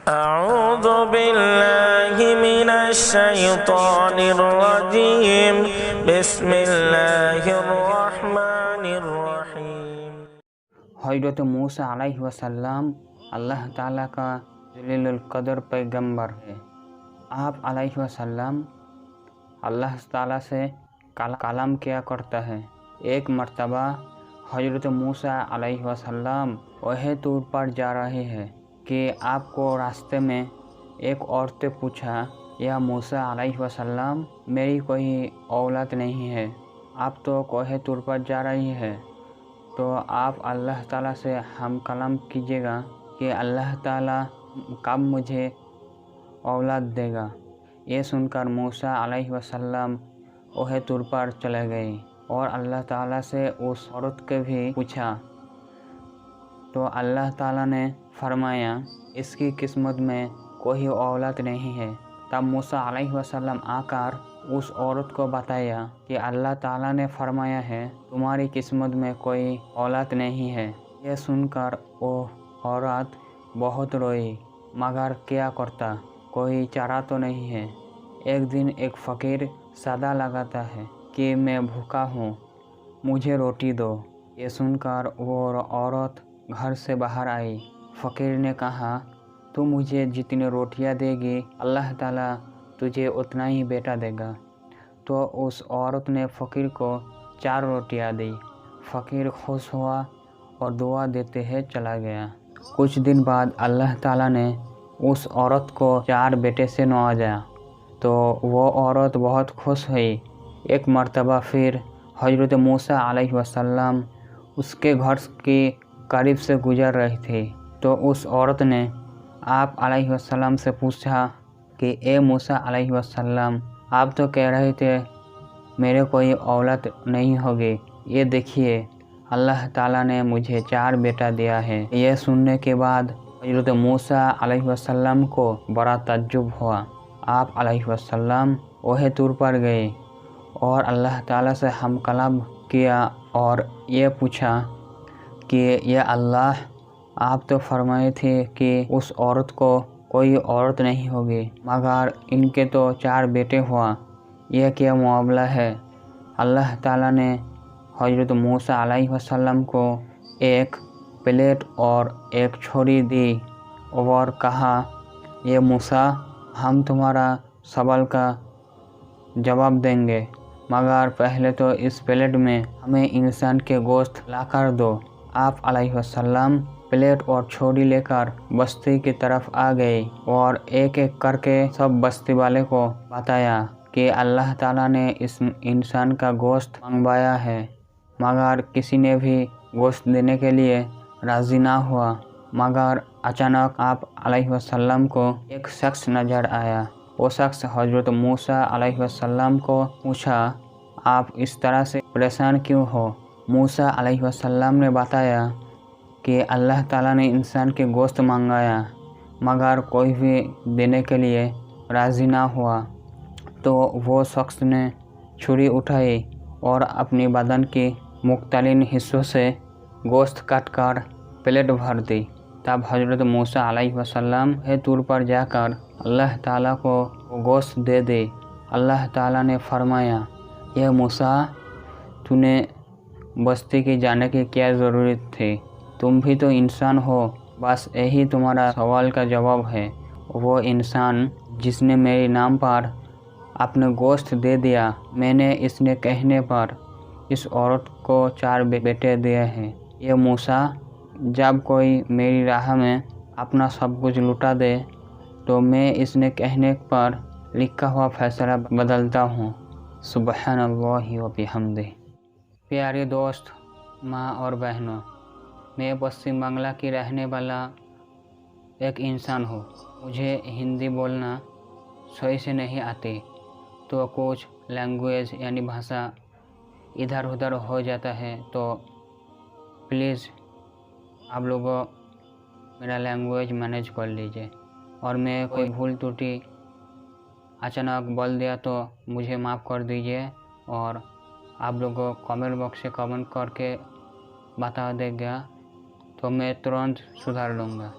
أعوذ بالله من الشيطان الرجيم بسم الله الرحمن الرحيم। हज़रत मूसा अलैहिस्सलाम अल्लाह ताला का जलीलुल कदर पैगंबर है। आप अलैहिस्सलाम अल्लाह ताला से कलाम किया करता है। एक मर्तबा हज़रत मूसा अलैहिस्सलाम वह टूर पर जा रहे हैं कि आपको रास्ते में एक औरत पूछा, या मूसा अलैहिस्सलाम मेरी कोई औलाद नहीं है, आप तो कोहे टूर पर जा रही है, तो आप अल्लाह ताला से हम कलाम कीजिएगा कि अल्लाह ताला कब मुझे औलाद देगा। ये सुनकर मूसा अलैहिस्सलाम वह टूर पर चले गए और अल्लाह ताला से उस औरत के भी पूछा, तो अल्लाह ताला ने फरमाया इसकी किस्मत में कोई औलाद नहीं है। तब मूसा अलैहिस्सलाम आकर उस औरत को बताया कि अल्लाह ताला ने फरमाया है तुम्हारी किस्मत में कोई औलाद नहीं है। यह सुनकर वो औरत बहुत रोई, मगर क्या करता, कोई चारा तो नहीं है। एक दिन एक फ़कीर सदा लगाता है कि मैं भूखा हूँ, मुझे रोटी दो। ये सुनकर वो औरत घर से बाहर आई। फ़कीर ने कहा, तू मुझे जितनी रोटियां देगी अल्लाह ताला तुझे उतना ही बेटा देगा। तो उस औरत ने फ़कीर को 4 रोटियां दी। फ़कीर खुश हुआ और दुआ देते हुए चला गया। कुछ दिन बाद अल्लाह ताला ने उस औरत को 4 बेटे से नवाजा, तो वो औरत बहुत खुश हुई। एक मर्तबा फिर हज़रत मूसा अलैहिस्सलाम उसके घर के करीब से गुजर रही थी, तो उस औरत ने आप अलैहिस्सलाम से पूछा कि ए मूसा अलैहिस्सलाम, आप तो कह रहे थे मेरे कोई औलाद नहीं होगी, ये देखिए अल्लाह ताला ने मुझे 4 बेटा दिया है। यह सुनने के बाद हज़रत मूसा अलैहिस्सलाम को बड़ा ताज्जुब हुआ। आप अलैहिस्सलाम वह टूर पर गए और अल्लाह ताला से हम कलाम किया और ये पूछा कि या अल्लाह, आप तो फरमाए थे कि उस औरत को कोई औरत नहीं होगी, मगर इनके तो 4 बेटे हुआ, यह क्या मामला है। अल्लाह ताला ने हज़रत मूसा अलैहिस्सलाम को एक प्लेट और एक छुरी दी और कहा, ये मूसा, हम तुम्हारा सवाल का जवाब देंगे, मगर पहले तो इस प्लेट में हमें इंसान के गोश्त लाकर दो। आप अलैहिस्सलाम प्लेट और छुरी लेकर बस्ती की तरफ आ गए और एक एक करके सब बस्ती वाले को बताया कि अल्लाह ताला ने इस इंसान का गोश्त मंगवाया है, मगर किसी ने भी गोश्त देने के लिए राज़ी ना हुआ। मगर अचानक आप अलैहिस्सलाम को एक शख्स नज़र आया। वो शख्स हज़रत मूसा अलैहिस्सलाम को पूछा, आप इस तरह से परेशान क्यों हो। मूसा अलैहिस्सलाम ने बताया कि अल्लाह ताला ने इंसान के गोश्त मंगाया, मगर कोई भी देने के लिए राज़ी ना हुआ। तो वो शख्स ने छुरी उठाई और अपनी बदन के मुख्तलिफ हिस्सों से गोश्त काटकर प्लेट भर दी। तब हज़रत मूसा अलैहिस्सलाम है टूर पर जाकर अल्लाह ताला को गोश्त दे दे। अल्लाह ताला ने फरमाया, यह मूसा, तूने बस्ती के जाने की क्या ज़रूरत थी, तुम भी तो इंसान हो, बस यही तुम्हारा सवाल का जवाब है। वो इंसान जिसने मेरे नाम पर अपने गोश्त दे दिया, मैंने इसने कहने पर इस औरत को 4 बेटे दिए हैं। ये मूसा, जब कोई मेरी राह में अपना सब कुछ लुटा दे, तो मैं इसने कहने पर लिखा हुआ फैसला बदलता हूँ। सुब्हानल्लाहि व बिहम्दिही। प्यारे दोस्त, माँ और बहनों, मैं पश्चिम बांग्ला की रहने वाला एक इंसान हूँ। मुझे हिंदी बोलना सही से नहीं आती, तो कुछ लैंग्वेज यानी भाषा इधर उधर हो जाता है, तो प्लीज़ आप लोगों मेरा लैंग्वेज मैनेज कर लीजिए। और मैं कोई भूल त्रुटि अचानक बोल दिया तो मुझे माफ़ कर दीजिए, और आप लोगों कमेंट बॉक्स से कमेंट करके बता देगा तो मैं तुरंत सुधार लूँगा।